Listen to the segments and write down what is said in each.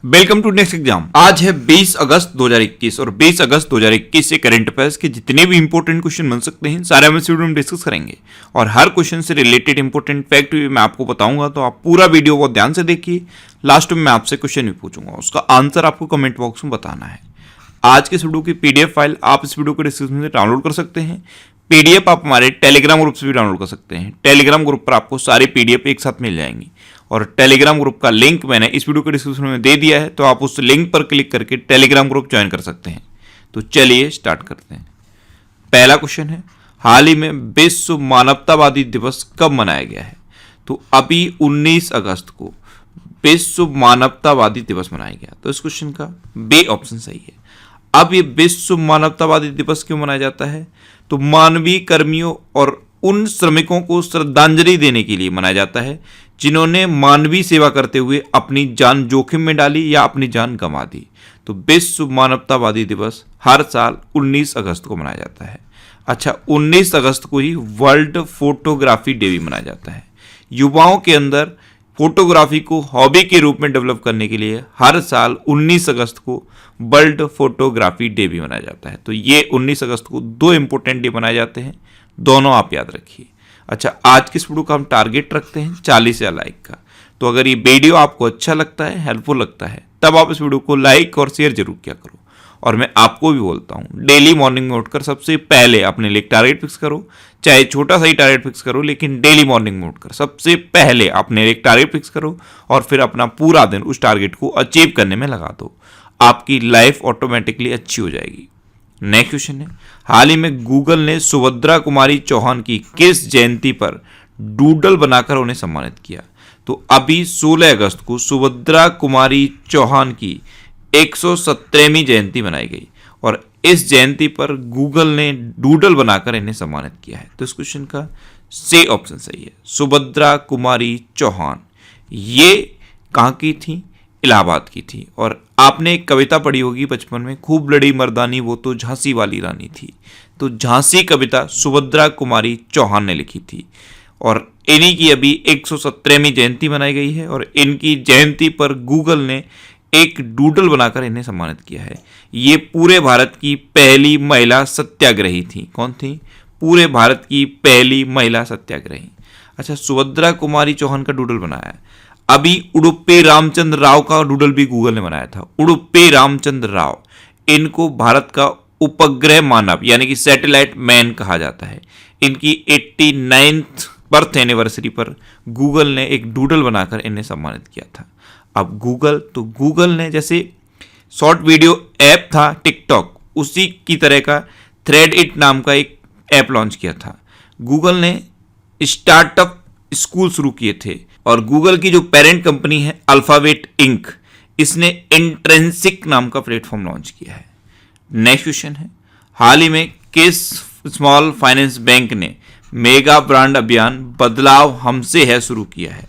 Welcome to next exam. आज है 20 अगस्त 2021 और 20 अगस्त 2021 से करंट अफेयर्स के जितने भी इंपॉर्टेंट क्वेश्चन बन सकते हैं सारे हम इस वीडियो में डिस्कस करेंगे और हर क्वेश्चन से रिलेटेड इंपॉर्टेंट फैक्ट भी मैं आपको बताऊंगा, तो आप पूरा वीडियो बहुत ध्यान से देखिए। लास्ट में मैं आपसे क्वेश्चन भी पूछूंगा, उसका आंसर आपको कमेंट बॉक्स में बताना है। आज के इस वीडियो की पीडीएफ फाइल आप इस वीडियो को डिस्क्रिप्शन से डाउनलोड कर सकते हैं। पीडीएफ आप हमारे टेलीग्राम ग्रुप से भी डाउनलोड कर सकते हैं। टेलीग्राम ग्रुप पर आपको सारी पीडीएफ एक साथ मिल जाएंगी और टेलीग्राम ग्रुप का लिंक मैंने इस वीडियो के डिस्क्रिप्शन में दे दिया है, तो आप उस लिंक पर क्लिक करके टेलीग्राम ग्रुप ज्वाइन कर सकते हैं। तो चलिए स्टार्ट करते हैं। पहला क्वेश्चन है, हाल ही में विश्व मानवतावादी दिवस कब मनाया गया है? तो अभी 19 अगस्त को विश्व मानवतावादी दिवस मनाया गया। तो इस क्वेश्चन का बी ऑप्शन सही है। अब ये विश्व मानवतावादी दिवस क्यों मनाया जाता है? तो मानवीय कर्मियों और उन श्रमिकों को श्रद्धांजलि देने के लिए मनाया जाता है जिन्होंने मानवीय सेवा करते हुए अपनी जान जोखिम में डाली या अपनी जान गंवा दी। तो विश्व मानवतावादी दिवस हर साल 19 अगस्त को मनाया जाता है। अच्छा, 19 अगस्त को ही वर्ल्ड फोटोग्राफी डे भी मनाया जाता है। युवाओं के अंदर फोटोग्राफी को हॉबी के रूप में डेवलप करने के लिए हर साल 19 अगस्त को वर्ल्ड फोटोग्राफी डे भी मनाया जाता है। तो ये 19 अगस्त को दो इंपॉर्टेंट डे मनाए जाते हैं, दोनों आप याद रखिए। अच्छा, आज के इस वीडियो का हम टारगेट रखते हैं 40 या लाइक का। तो अगर ये वीडियो आपको अच्छा लगता है, हेल्पफुल लगता है, तब आप इस वीडियो को लाइक और शेयर जरूर किया करो। और मैं आपको भी बोलता हूँ, डेली मॉर्निंग में उठकर सबसे पहले अपने लिए टारगेट फिक्स करो, चाहे छोटा सा ही टारगेट फिक्स करो, लेकिन डेली मॉर्निंग में उठकर सबसे पहले अपने लिए टारगेट फिक्स करो और फिर अपना पूरा दिन उस टारगेट को अचीव करने में लगा दो। आपकी लाइफ ऑटोमेटिकली अच्छी हो जाएगी। नेक्स्ट क्वेश्चन है, हाल ही में गूगल ने सुभद्रा कुमारी चौहान की किस जयंती पर डूडल बनाकर उन्हें सम्मानित किया? तो अभी 16 अगस्त को सुभद्रा कुमारी चौहान की 117वीं जयंती मनाई गई और इस जयंती पर गूगल ने डूडल बनाकर इन्हें सम्मानित किया है। तो इस क्वेश्चन का सी ऑप्शन सही है, सुभद्रा कुमारी चौहान। ये कहाँ की थी? इलाहाबाद की थी। और आपने एक कविता पढ़ी होगी बचपन में, खूब लड़ी मर्दानी वो तो झांसी वाली रानी थी। तो झांसी कविता सुभद्रा कुमारी चौहान ने लिखी थी और इन्हीं की अभी 117वीं जयंती मनाई गई है और इनकी जयंती पर गूगल ने एक डूडल बनाकर इन्हें सम्मानित किया है। ये पूरे भारत की पहली महिला सत्याग्रही थी। कौन थी? पूरे भारत की पहली महिला सत्याग्रही। अच्छा, सुभद्रा कुमारी चौहान का डूडल बनाया है। अभी उडुपी रामचंद्र राव का डूडल भी गूगल ने बनाया था। उडुपी रामचंद्र राव, इनको भारत का उपग्रह मानव यानी कि सैटेलाइट मैन कहा जाता है। इनकी 89th बर्थ एनिवर्सरी पर गूगल ने एक डूडल बनाकर इन्हें सम्मानित किया था। अब गूगल ने जैसे शॉर्ट वीडियो ऐप था टिकटॉक, उसी की तरह का थ्रेड इट नाम का एक ऐप लॉन्च किया था। गूगल ने स्टार्टअप स्कूल शुरू किए थे और गूगल की जो पेरेंट कंपनी है अल्फाबेट इंक, इसने इंट्रिंसिक नाम का प्लेटफॉर्म लॉन्च किया है। नेक्स्ट क्वेश्चन है, हाल ही में किस स्मॉल फाइनेंस बैंक ने मेगा ब्रांड अभियान बदलाव हमसे है शुरू किया है?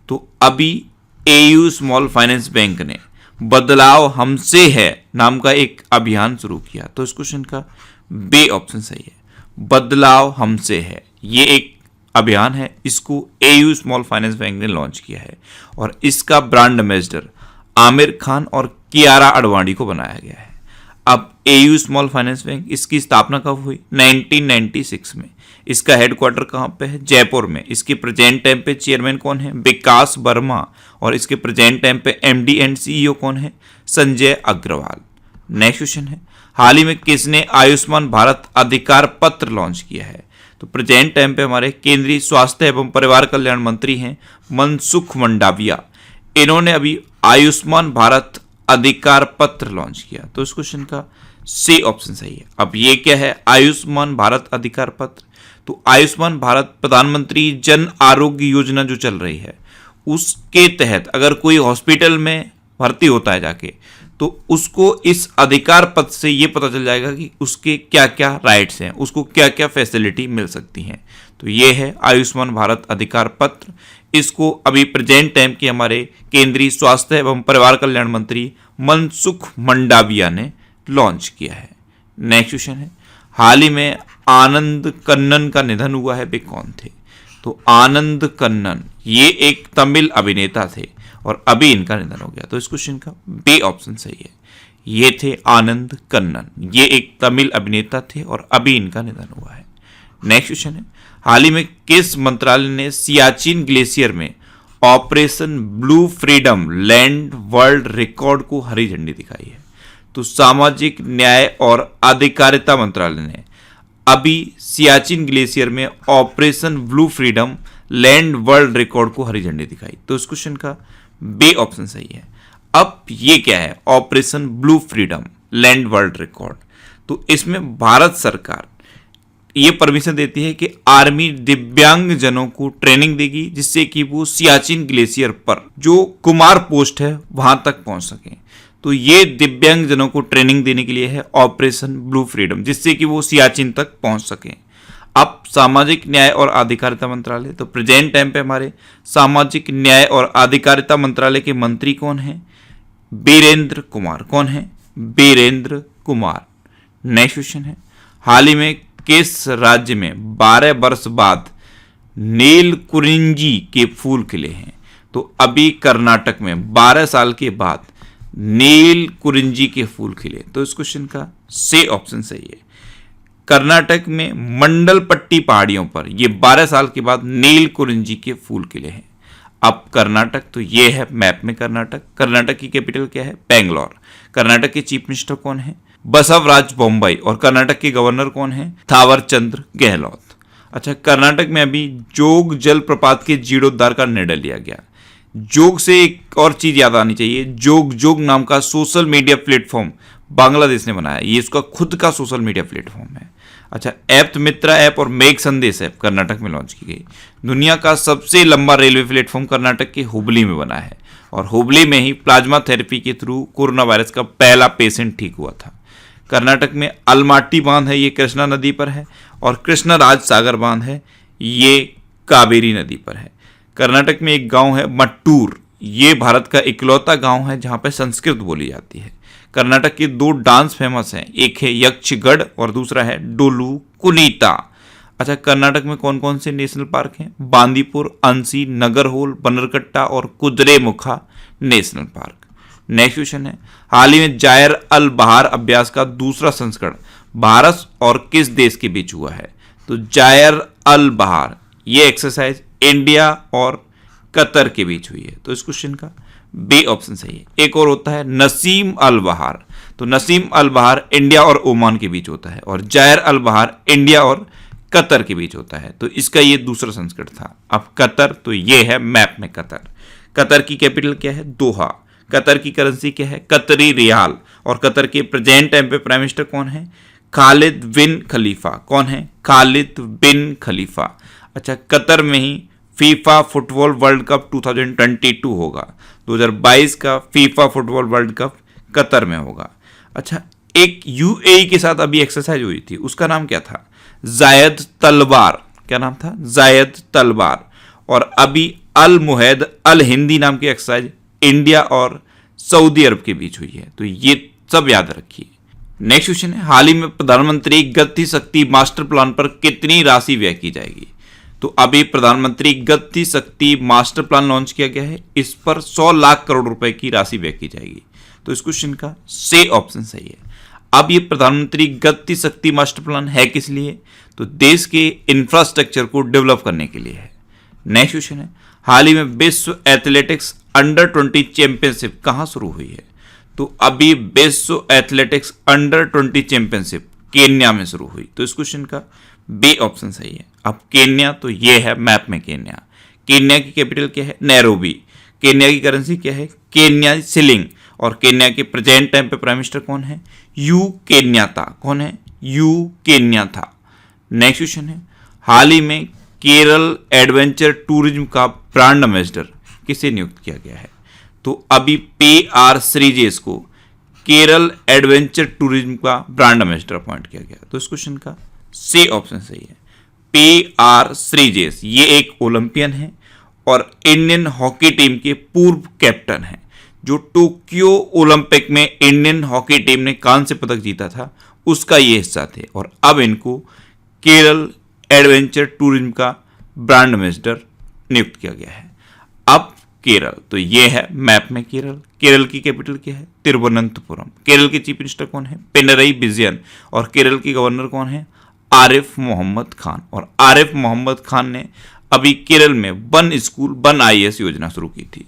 तो अभी एयू स्मॉल फाइनेंस बैंक ने बदलाव हमसे है नाम का एक अभियान शुरू किया। तो इस क्वेश्चन का बी ऑप्शन सही है, बदलाव हमसे है। ये एक अभियान है, इसको एयू स्मॉल फाइनेंस बैंक ने लॉन्च किया है और इसका ब्रांड एम्बेसडर आमिर खान और कियारा अडवाणी को बनाया गया है। अब एयू स्मॉल फाइनेंस बैंक, इसकी स्थापना कब हुई? 1996 में। इसका हेडक्वार्टर कहाँ पे है? जयपुर में। इसके प्रेजेंट टाइम पे चेयरमैन कौन है? विकास वर्मा। और इसके प्रेजेंट टाइम पे एमडी एंड सीईओ कौन है? संजय अग्रवाल। नेक्स्ट क्वेश्चन है, हाल ही में किसने आयुष्मान भारत अधिकार पत्र लॉन्च किया है? तो प्रेजेंट टाइम पे हमारे केंद्रीय स्वास्थ्य एवं परिवार कल्याण मंत्री हैं मनसुख मंडाविया। इन्होंने अभी आयुष्मान भारत अधिकार पत्र लॉन्च किया। तो इस क्वेश्चन का सी ऑप्शन सही है। अब ये क्या है आयुष्मान भारत अधिकार पत्र? तो आयुष्मान भारत प्रधानमंत्री जन आरोग्य योजना जो चल रही है, उसके तहत अगर कोई हॉस्पिटल में भर्ती होता है जाके, तो उसको इस अधिकार पत्र से ये पता चल जाएगा कि उसके क्या क्या राइट्स हैं, उसको क्या क्या फैसिलिटी मिल सकती हैं। तो ये है आयुष्मान भारत अधिकार पत्र। इसको अभी प्रेजेंट टाइम के हमारे केंद्रीय स्वास्थ्य एवं परिवार कल्याण मंत्री मनसुख मंडाविया ने लॉन्च किया है। नेक्स्ट क्वेश्चन है, हाल ही में आनंद कन्नन का निधन हुआ है, वे कौन थे? तो आनंद कन्नन ये एक तमिल अभिनेता थे और अभी इनका निधन हो गया। तो इस क्वेश्चन का बी ऑप्शन सही है। ये थे आनंद कन्नन, ये एक तमिल अभिनेता थे और अभी इनका निधन हुआ है। नेक्स्ट क्वेश्चन है, हाल ही में किस मंत्रालय ने सियाचिन ग्लेशियर में operation blue freedom land world record को हरी झंडी दिखाई है? तो सामाजिक न्याय और अधिकारिता मंत्रालय ने अभी सियाचिन ग्लेशियर में operation blue freedom land world record को हरी झंडी दिखाई। तो इस क्वेश्चन का बी ऑप्शन सही है। अब ये क्या है operation blue freedom land world record? तो इसमें भारत सरकार ये परमिशन देती है कि आर्मी दिव्यांग जनों को ट्रेनिंग देगी जिससे कि वो सियाचिन ग्लेशियर पर जो कुमार पोस्ट है वहां तक पहुंच सके। तो ये दिव्यांग जनों को ट्रेनिंग देने के लिए है ऑपरेशन ब्लू फ्रीडम, जिससे कि वो सियाचिन तक पहुंच सके। अब सामाजिक न्याय और अधिकारिता मंत्रालय, तो प्रेजेंट टाइम पे हमारे सामाजिक न्याय और अधिकारिता मंत्रालय के मंत्री कौन है? बीरेंद्र कुमार। कौन है? बीरेंद्र कुमार। नेक्स्ट क्वेश्चन है, हाल ही में किस राज्य में 12 वर्ष बाद नीलकुरिंजी के फूल खिले हैं? तो अभी कर्नाटक में 12 साल के बाद नीलकुरिंजी के फूल खिले। तो इस क्वेश्चन का सी ऑप्शन सही है। कर्नाटक में मंडलपट्टी पहाड़ियों पर ये 12 साल के बाद नीलकुरिंजी के फूल खिले हैं। अब कर्नाटक, तो ये है मैप में कर्नाटक। कर्नाटक की कैपिटल क्या है? बेंगलोर। कर्नाटक के चीफ मिनिस्टर कौन है? बसवराज बोम्बई। और कर्नाटक के गवर्नर कौन है? थावर चंद्र गहलोत। अच्छा, कर्नाटक में अभी जोग जलप्रपात के जीर्णोद्धार का निर्णय लिया गया। जोग से एक और चीज याद आनी चाहिए, जोग नाम का सोशल मीडिया प्लेटफॉर्म बांग्लादेश ने बनाया। ये इसका खुद का सोशल मीडिया प्लेटफॉर्म है। अच्छा, ऐप मित्रा ऐप और मेघ संदेश ऐप कर्नाटक में लॉन्च की गई। दुनिया का सबसे लंबा रेलवे प्लेटफॉर्म कर्नाटक के हुबली में बना है और हुबली में ही प्लाज्मा थेरेपी के थ्रू कोरोना वायरस का पहला पेशेंट ठीक हुआ था। कर्नाटक में अलमाटी बांध है, ये कृष्णा नदी पर है। और कृष्णराज सागर बांध है, ये कावेरी नदी पर है। कर्नाटक में एक गांव है मट्टूर, ये भारत का इकलौता गांव है जहां पर संस्कृत बोली जाती है। कर्नाटक के 2 डांस फेमस हैं, एक है यक्षगढ़ और दूसरा है डोलू कुनीता। अच्छा, कर्नाटक में कौन कौन से नेशनल पार्क हैं? बांदीपुर, अंसी, नगरहोल, बनरकट्टा और Kudremukha national park. Next question है, हाल ही में जायर अल बहार अभ्यास का दूसरा संस्करण भारत और किस देश के बीच हुआ है? तो जायर अल बहार ये एक्सरसाइज इंडिया और कतर के बीच हुई है। तो इस क्वेश्चन का बी ऑप्शन सही है। एक और होता है नसीम अल बहार, तो नसीम अल बहार इंडिया और ओमान के बीच होता है और जायर अल बहार इंडिया और कतर के बीच होता है। तो इसका ये दूसरा संस्करण था। अब कतर, तो ये है मैप में कतर। कतर की कैपिटल क्या है? दोहा। कतर की करेंसी क्या है? कतरी रियाल। और कतर के प्रेजेंट टाइम पे प्राइम मिनिस्टर कौन है? खालिद बिन खलीफा। कौन है? खालिद बिन खलीफा। अच्छा, कतर में ही फीफा फुटबॉल वर्ल्ड कप 2022 होगा। 2022 का FIFA football world cup Qatar में होगा। अच्छा, एक यूएई के साथ अभी एक्सरसाइज हुई थी, उसका नाम क्या था? जायद तलवार। क्या नाम था? जायद तलवार। और अभी अल मुहैद अल हिंदी नाम की एक्सरसाइज इंडिया और सऊदी अरब के बीच हुई है। तो ये सब याद रखिए। नेक्स्ट क्वेश्चन है, हाल ही में प्रधानमंत्री गति शक्ति मास्टर प्लान पर कितनी राशि व्यय की जाएगी? तो अभी प्रधानमंत्री गति शक्ति मास्टर प्लान लॉन्च किया गया है, इस पर 100 लाख करोड़ रुपए की राशि व्यय की जाएगी। तो इस क्वेश्चन का सी ऑप्शन सही है। अब ये प्रधानमंत्री गति शक्ति मास्टर प्लान है किस लिए? तो देश के इंफ्रास्ट्रक्चर को डेवलप करने के लिए है। नेक्स्ट क्वेश्चन है, हाल ही में विश्व एथलेटिक्स अंडर 20 चैंपियनशिप कहां शुरू हुई है? तो अभी विश्व एथलेटिक्स अंडर 20 चैंपियनशिप केन्या में शुरू हुई। तो इस क्वेश्चन का बी ऑप्शन सही है। अब केन्या, तो ये है मैप में केन्या। केन्या की कैपिटल क्या है? नैरोबी। केन्या की करेंसी क्या है? Kenya shilling. और केन्या के प्रेजेंट टाइम पे प्राइम मिनिस्टर कौन है? U Kenyatta. कौन है? U Kenyatta. नेक्स्ट क्वेश्चन है, हाल ही में केरल एडवेंचर टूरिज्म का ब्रांड एम्बेसडर किसे नियुक्त किया गया है? तो अभी PR श्रीजेश को केरल एडवेंचर टूरिज्म का ब्रांड एम्बेसडर अपॉइंट किया गया। तो इस क्वेश्चन का सी ऑप्शन सही है। PR श्रीजेश ये एक ओलंपियन है और इंडियन हॉकी टीम के पूर्व कैप्टन हैं। जो टोक्यो ओलंपिक में इंडियन हॉकी टीम ने कांस्य पदक जीता था उसका ये हिस्सा थे और अब इनको केरल एडवेंचर टूरिज्म का ब्रांड एम्बेसडर नियुक्त किया गया है। अब केरल। तो ये है मैप में केरल। केरल की कैपिटल क्या है? तिरुवनंतपुरम। केरल के चीफ मिनिस्टर कौन है? पिनरई विजयन। और केरल के गवर्नर कौन है? आरिफ मोहम्मद खान। और आरिफ मोहम्मद खान ने अभी केरल में वन स्कूल वन IAS योजना शुरू की थी।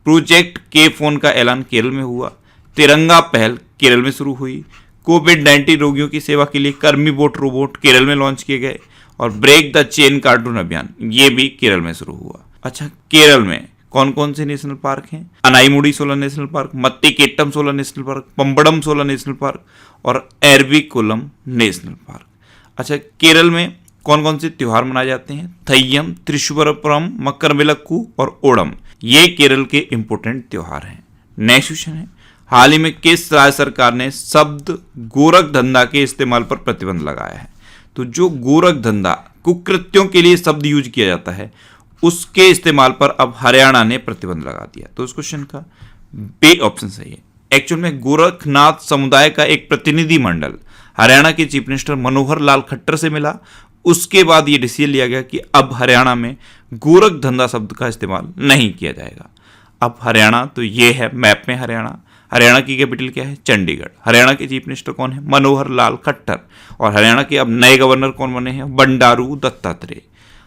प्रोजेक्ट के फोन का ऐलान केरल में हुआ। तिरंगा पहल केरल में शुरू हुई। कोविड-19 रोगियों की सेवा के लिए कर्मी बोट रोबोट केरल में लॉन्च किए गए। और ब्रेक द चेन कार्टून अभियान ये भी केरल में शुरू हुआ। अच्छा, केरल में कौन कौन से नेशनल पार्क हैं? अनाईमुडी-सोलन national park, मत्तिकेट्टम-सोलन national park, पंबड़म-सोलन national park और एरविकुलम नेशनल पार्क। अच्छा, केरल में कौन कौन से त्योहार मनाए जाते हैं? थय्यम, त्रिशुवरपुरम, मकरविलक्कू और ओणम, ये केरल के इंपोर्टेंट त्योहार हैं। नेक्स्ट क्वेश्चन है, हाल ही में किस राज्य सरकार ने शब्द गोरख धंधा के इस्तेमाल पर प्रतिबंध लगाया है? तो जो गोरख धंधा कुकृत्यों के लिए शब्द यूज किया जाता है उसके इस्तेमाल पर अब हरियाणा ने प्रतिबंध लगा दिया। तो इस क्वेश्चन का बी ऑप्शन सही है। एक्चुअल में गोरखनाथ समुदाय का एक प्रतिनिधि मंडल हरियाणा के चीफ मिनिस्टर मनोहर लाल खट्टर से मिला। उसके बाद ये डिसीजन लिया गया कि अब हरियाणा में गोरख धंधा शब्द का इस्तेमाल नहीं किया जाएगा। अब हरियाणा, तो ये है मैप में हरियाणा। हरियाणा की कैपिटल क्या है? चंडीगढ़। हरियाणा के चीफ मिनिस्टर कौन है? मनोहर लाल खट्टर। और हरियाणा के अब नए गवर्नर कौन बने हैं? बंडारू दत्तात्रेय।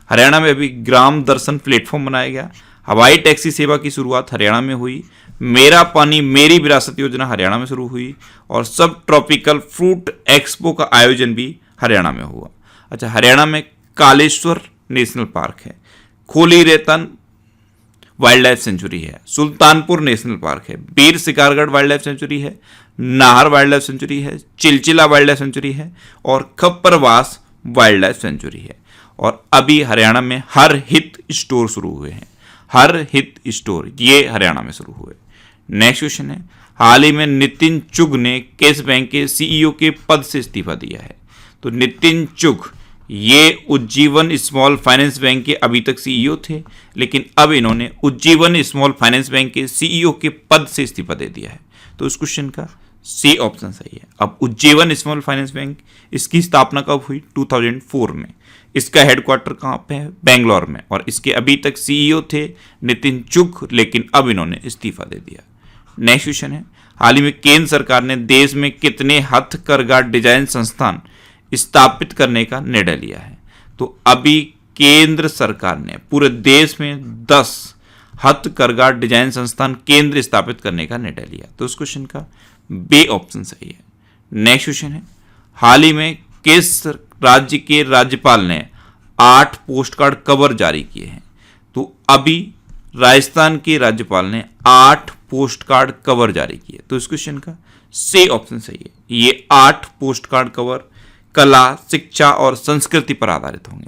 हरियाणा में अभी ग्राम दर्शन प्लेटफॉर्म बनाया गया। हवाई टैक्सी सेवा की शुरुआत हरियाणा में हुई। मेरा पानी मेरी विरासत योजना हरियाणा में शुरू हुई। और सब ट्रॉपिकल फ्रूट एक्सपो का आयोजन भी हरियाणा में हुआ। अच्छा, हरियाणा में कालेश्वर नेशनल पार्क है, खोली रेतन वाइल्ड लाइफ सेंचुरी है, सुल्तानपुर नेशनल पार्क है, बीर शिकारगढ़ वाइल्ड लाइफ सेंचुरी है, नाहर वाइल्ड लाइफ सेंचुरी है, चिलचिला वाइल्ड लाइफ सेंचुरी है और खप्परवास वाइल्ड लाइफ सेंचुरी है। और अभी हरियाणा में हर हित स्टोर शुरू हुए हैं। हर हित स्टोर ये हरियाणा में शुरू हुए। नेक्स्ट क्वेश्चन है, हाल ही में नितिन चुग ने किस बैंक के CEO के पद से इस्तीफा दिया है? तो नितिन चुग ये उज्जीवन स्मॉल फाइनेंस बैंक के अभी तक CEO थे, लेकिन अब इन्होंने उज्जीवन स्मॉल फाइनेंस बैंक के CEO के पद से इस्तीफा दे दिया है। तो इस क्वेश्चन का सी ऑप्शन सही है। अब उज्जीवन स्मॉल फाइनेंस बैंक, इसकी स्थापना कब हुई? 2004 में। इसका हेडक्वार्टर कहाँ पे है? बेंगलोर में। और इसके अभी तक CEO थे नितिन चुग, लेकिन अब इन्होंने इस्तीफा दे दिया। नेक्स्ट क्वेश्चन है, हाल ही में केंद्र सरकार ने देश में कितने हथकरघा डिजाइन संस्थान स्थापित करने का निर्णय लिया है? तो अभी केंद्र सरकार ने पूरे देश में 10 हथकरघा डिजाइन संस्थान केंद्र स्थापित करने का निर्णय लिया। तो उस क्वेश्चन का बी ऑप्शन सही है। नेक्स्ट क्वेश्चन है, हाल ही में किस राज्य के राज्यपाल ने 8 पोस्ट कार्ड कवर जारी किए हैं? तो अभी राजस्थान के राज्यपाल ने 8 पोस्ट कार्ड कवर जारी किए। तो इस क्वेश्चन का सी ऑप्शन सही है। ये 8 पोस्ट कार्ड कवर कला, शिक्षा और संस्कृति पर आधारित होंगे।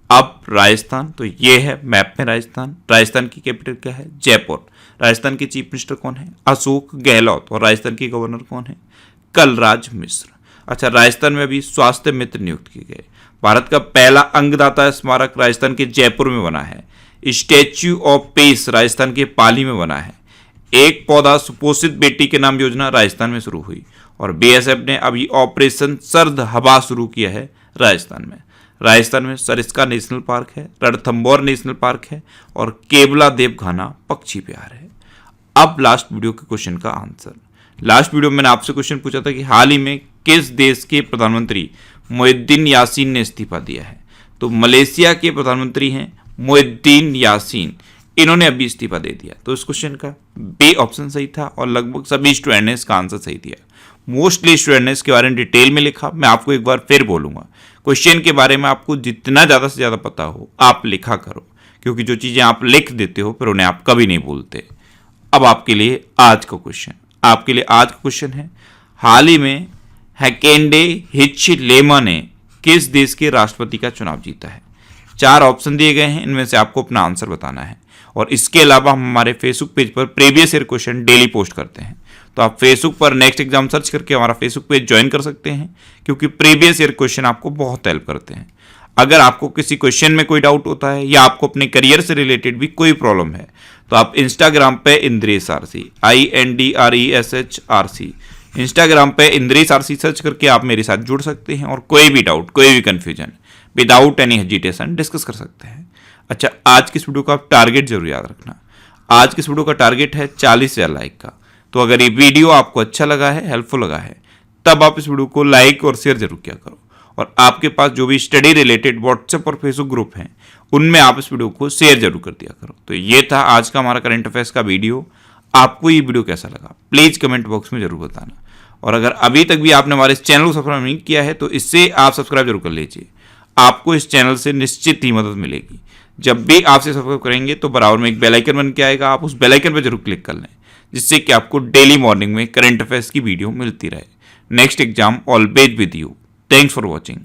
अब राजस्थान, तो ये है मैप में राजस्थान। राजस्थान की कैपिटल क्या है? जयपुर। राजस्थान के चीफ मिनिस्टर कौन है? अशोक गहलोत। और राजस्थान के गवर्नर कौन है? कलराज मिश्र। अच्छा, राजस्थान में अभी स्वास्थ्य मित्र नियुक्त किए गए। भारत का पहला अंगदाता स्मारक राजस्थान के जयपुर में बना है। स्टैच्यू ऑफ पीस राजस्थान के पाली में बना है। एक पौधा सुपोषित बेटी के नाम योजना राजस्थान में शुरू हुई। और BSF ने अभी ऑपरेशन सर्द हवा शुरू किया है राजस्थान में। राजस्थान में सरिस्का नेशनल पार्क है, रणथंभौर नेशनल पार्क है और केवला देवघाना पक्षी विहार है। अब लास्ट वीडियो के क्वेश्चन का आंसर। लास्ट वीडियो में मैंने आपसे क्वेश्चन पूछा था कि हाल ही में किस देश के प्रधानमंत्री मोहिउद्दीन यासीन ने इस्तीफा दिया है? तो मलेशिया के प्रधानमंत्री हैं मोहिउद्दीन यासीन, इन्होंने अभी इस्तीफा दे दिया। तो इस क्वेश्चन का बी ऑप्शन सही था और लगभग सभी स्टूडेंट ने इसका आंसर सही दिया। मोस्टली स्टूडेंट ने इसके बारे में डिटेल में लिखा। मैं आपको एक बार फिर बोलूंगा, क्वेश्चन के बारे में आपको जितना ज़्यादा से ज़्यादा पता हो आप लिखा करो, क्योंकि जो चीज़ें आप लिख देते हो फिर उन्हें आप कभी नहीं भूलते। अब आपके लिए आज का क्वेश्चन है, हाल ही में हैकेंडे हिचलेमा ने किस देश के राष्ट्रपति का चुनाव जीता है? 4 ऑप्शन दिए गए हैं, इनमें से आपको अपना आंसर बताना है। और इसके अलावा हम हमारे फेसबुक पेज पर previous year question daily post करते हैं, तो आप फेसबुक पर नेक्स्ट एग्जाम सर्च करके हमारा फेसबुक पेज ज्वाइन कर सकते हैं, क्योंकि प्रीवियस ईयर क्वेश्चन आपको बहुत हेल्प करते हैं। अगर आपको किसी क्वेश्चन में कोई डाउट होता है या आपको अपने करियर से रिलेटेड भी कोई प्रॉब्लम है, तो आप इंस्टाग्राम पे इंद्रेश आरसी INDRESHRC इंस्टाग्राम पे इंद्रेश आरसी सर्च करके आप मेरे साथ जुड़ सकते हैं और कोई भी डाउट, कोई भी confusion without any hesitation discuss कर सकते हैं। अच्छा, आज की इस वीडियो का आप टारगेट जरूर याद रखना। आज के इस वीडियो का टारगेट है 40,000 लाइक का। तो अगर ये वीडियो आपको अच्छा लगा है, हेल्पफुल लगा है, तब आप इस वीडियो को लाइक और शेयर जरूर किया करो। और आपके पास जो भी स्टडी रिलेटेड व्हाट्सएप और फेसबुक ग्रुप हैं, उनमें आप इस वीडियो को शेयर जरूर कर दिया करो। तो ये था आज का हमारा करंट अफेयर्स का वीडियो। आपको ये वीडियो कैसा लगा प्लीज कमेंट बॉक्स में जरूर बताना। और अगर अभी तक भी आपने हमारे इस चैनल को सब्सक्राइब नहीं किया है तो इससे आप सब्सक्राइब जरूर कर लीजिए। आपको इस चैनल से निश्चित ही मदद मिलेगी। जब भी आपसे सब्सक्राइब करेंगे तो बराबर में एक बेल आइकन बन के आएगा, आप उस बेल आइकन पर जरूर क्लिक कर लें, जिससे कि आपको डेली मॉर्निंग में करंट अफेयर्स की वीडियो मिलती रहे। Next exam always with you. Thanks for watching.